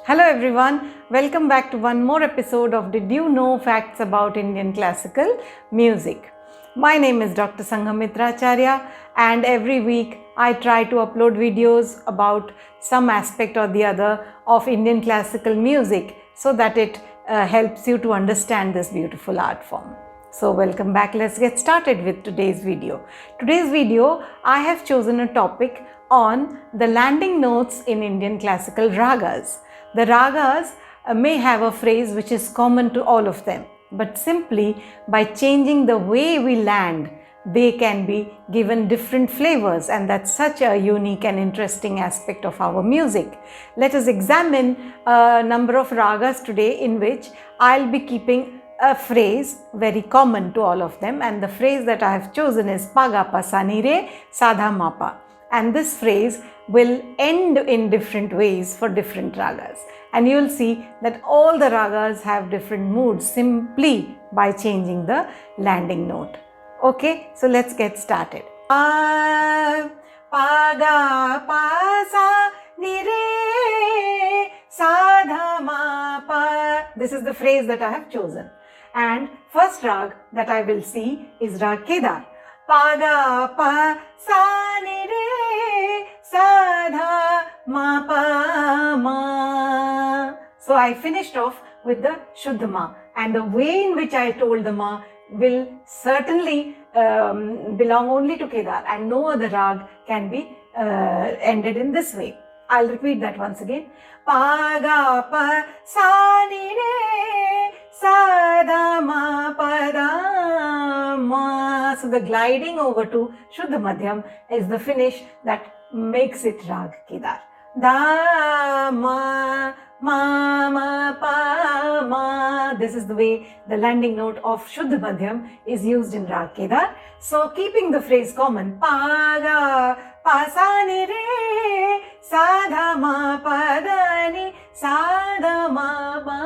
Hello everyone, welcome back to one more episode of Did You Know Facts About Indian Classical Music. My name is Dr. Sanghamitra Acharya, and every week I try to upload videos about some aspect or the other of Indian classical music so that it helps you to understand this beautiful art form. So welcome back, let's get started with today's video. Today's video I have chosen a topic on the landing notes in Indian classical ragas. The ragas may have a phrase which is common to all of them, but simply by changing the way we land, they can be given different flavors, and that's such a unique and interesting aspect of our music. Let us examine a number of ragas today in which I'll be keeping a phrase very common to all of them, and the phrase that I have chosen is Paga pa sa ni re sadha mapa. And this phrase will end in different ways for different ragas. And you will see that all the ragas have different moods simply by changing the landing note. Okay, so let's get started. Pa, ga, pa, sa, ni, re, sa, dha, ma, pa. This is the phrase that I have chosen. And first rag that I will see is Rag Kedar. Pa, ga, pa, sa, ni, re, sa, dha, ma, pa, ma. So I finished off with the Shuddha ma, and the way in which I told the ma will certainly belong only to Kedar, and no other rag can be ended in this way. I'll repeat that once again. Pa, ga, pa, sa, ni, re, sa, dha, ma, pa, da, ma. So the gliding over to Shuddha Madhyam is the finish that makes it Rag Kedar. Da, ma, ma, pa, ma. This is the way the landing note of Shuddha Madhyam is used in Rag Kedar. So keeping the phrase common, pa, ga, pa, sa, ni, re, sa, dha, ma, pa, da, ni, sa, dha, ma, pa,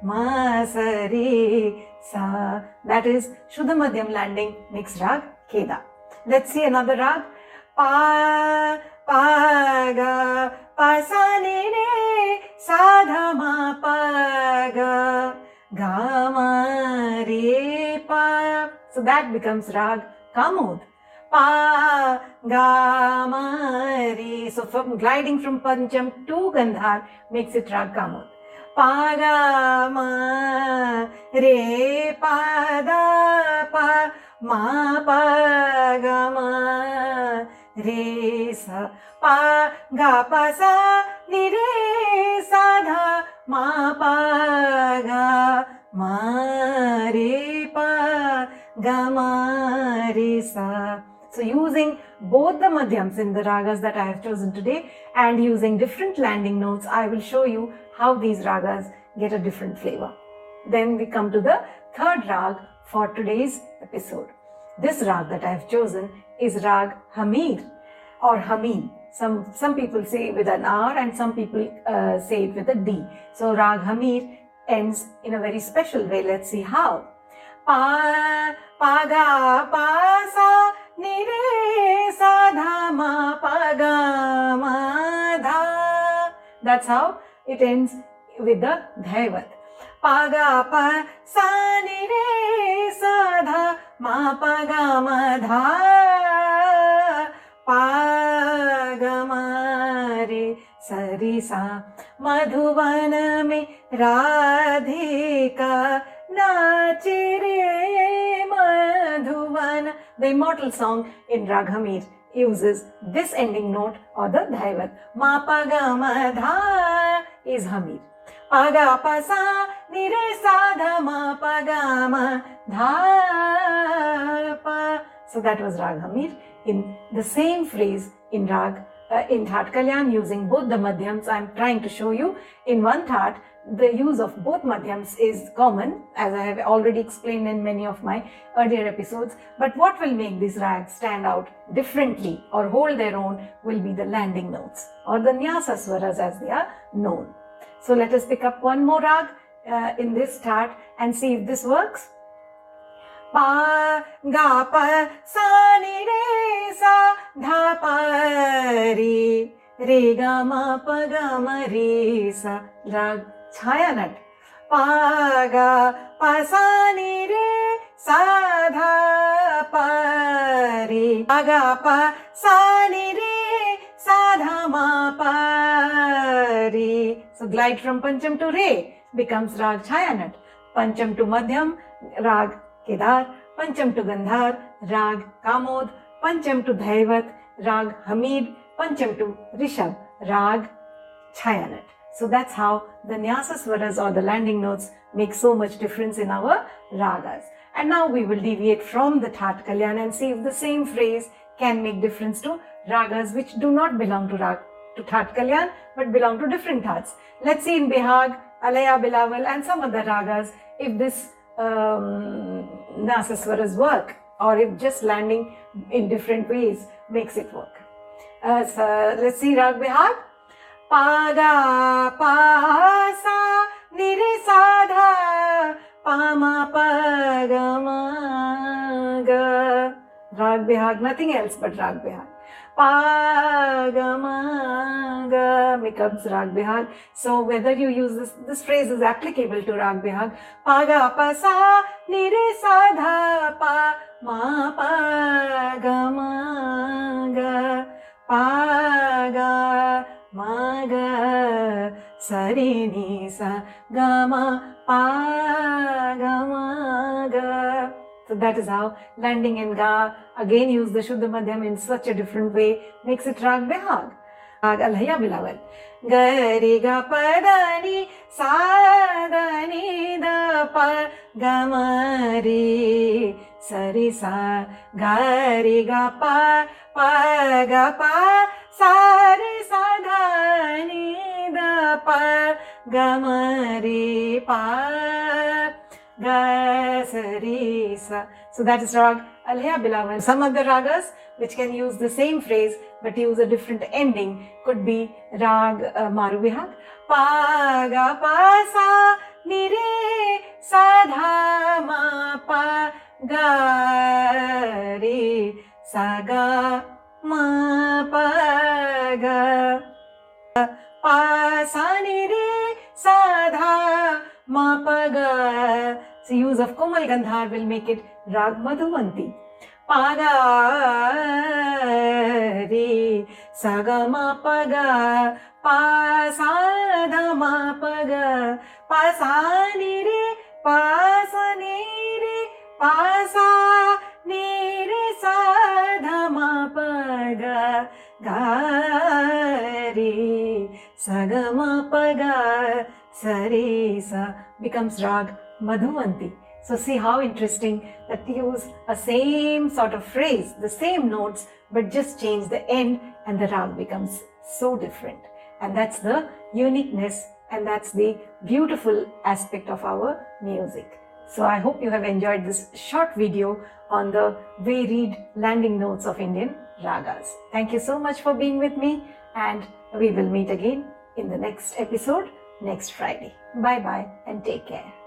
ma, sa, re, sa. That is Shuddha Madhyam landing makes Rag Kedar. Let's see another rag. Pa, ga, pa, sa, ni, re, sa, dha, ma, pa, ga, ma, re, pa. So that becomes Rag Kamod. Pa, ga, ma, re. So from gliding from Pancham to Gandhar makes it Rag Kamod. Pa, ga, ma, re, pa, da, pa, ma, pa, ga, ma, re, sa. Pa, ga, pa, sa, ni, re, sa, dha, ma, pa, ga, ma, re, pa, ga, ma, re, sa. So using both the madhyams in the ragas that I have chosen today and using different landing notes, I will show you how these ragas get a different flavor. Then we come to the third rag for today's episode. This rag that I have chosen is Rag Hamir or Hameen. Some people say with an R and some people say it with a D. So Rag Hamir ends in a very special way. Let's see how. Pa, ga, pa, sa, ni, re, sa, dha, ma, pa, ga, ma, dha. That's how it ends with the dhaivat. Pa, ga, pa, sa, ni, re, sa, dha, ma, pa, ga, ma, dha. Pa, ga, ma, re, sa, re, sa. Madhuvan mein Radhika nachi re Madhuvan. The immortal song in Rag Hamir uses this ending note or the dhaivat. Ma, pa, ga, ma, dha is Hamir. Pa, ga, pa, sa, ni, re, sa, dha, ma, pa, ga, ma, dha, pa. So that was Rag Hamir in the same phrase in Rag in Thaat Kalyan using both the madhyams. I am trying to show you in one Thaat the use of both madhyams is common, as I have already explained in many of my earlier episodes. But what will make these rags stand out differently or hold their own will be the landing notes or the nyasa swaras as they are known. So let us pick up one more rag in this Thaat and see if this works. Pa, ga, pa, sa, ni, re, sa, dha, pa, re. re ga ma pa ga ma re sa. Rag Chhaya Nat. Pa ga pa sa ni re sa dha pa re. Pa ga pa sa ni re sa dha ma pa re. So glide from Pancham to Re becomes Rag Chhaya Nat. Pancham to Madhyam, Rag Kedar. Pancham to Gandhar, Rag Kamod. Pancham to Dhaivat, Rag Hamid. Pancham to Rishabh, Rag Chhaya Nat. So that's how the Nyasa Swaras or the landing notes make so much difference in our ragas. And now we will deviate from the That Kalyan and see if the same phrase can make difference to ragas which do not belong to That Kalyan but belong to different thats. Let's see in Bihag, Alaya Bilawal and some other ragas if this Nyasa Swaras work or if just landing in different ways makes it work. So let's see Rag Bihag. Pa ga pa sa ni re sa dha pa ma pa ga ma ga. Rag Bihag, nothing else but Rag Bihag. Pa ga ma ga becomes Rag Bihag. So whether you use this phrase is applicable to Rag Bihag. Pa ga pa sa ni re sa dha pa ma pa ga ma ga. Pa ga ma ga sa re ni sa ga ma pa ga ma ga. So that is how landing in Ga, again use the Shuddha Madhyam in such a different way, makes it Rag Bihag. Rag Alaya Bilawal. Ga re ga pa da ni sa da ni da pa ga ma re sa re sa. Ga re ga pa ga pa sa re sa da ni da pa ga ma re pa ga sa re sa. So that is Rag Alaya Bilawal. Some other ragas which can use the same phrase but use a different ending could be Rag Maru Bihag. Pa ga pa sa ni re sa dha ma pa ga re sa ga ma pa ga. Pa sa ni re sa dha ma pa ga. So use of Komal Gandhar will make it Rag Madhuvanti. Pa ga re sa ga ma pa ga. Pa sa dha ma pa ga. Pa sa ni re pa sa ni re pa sa ni re sa dha ma pa ga. Ga re sa ga ma pa ga sa re sa becomes Rag Madhuvanti. So see how interesting that they use a same sort of phrase, the same notes, but just change the end and the rag becomes so different. And that's the uniqueness and that's the beautiful aspect of our music. So I hope you have enjoyed this short video on the varied landing notes of Indian ragas. Thank you so much for being with me, and we will meet again in the next episode next Friday. Bye bye and take care.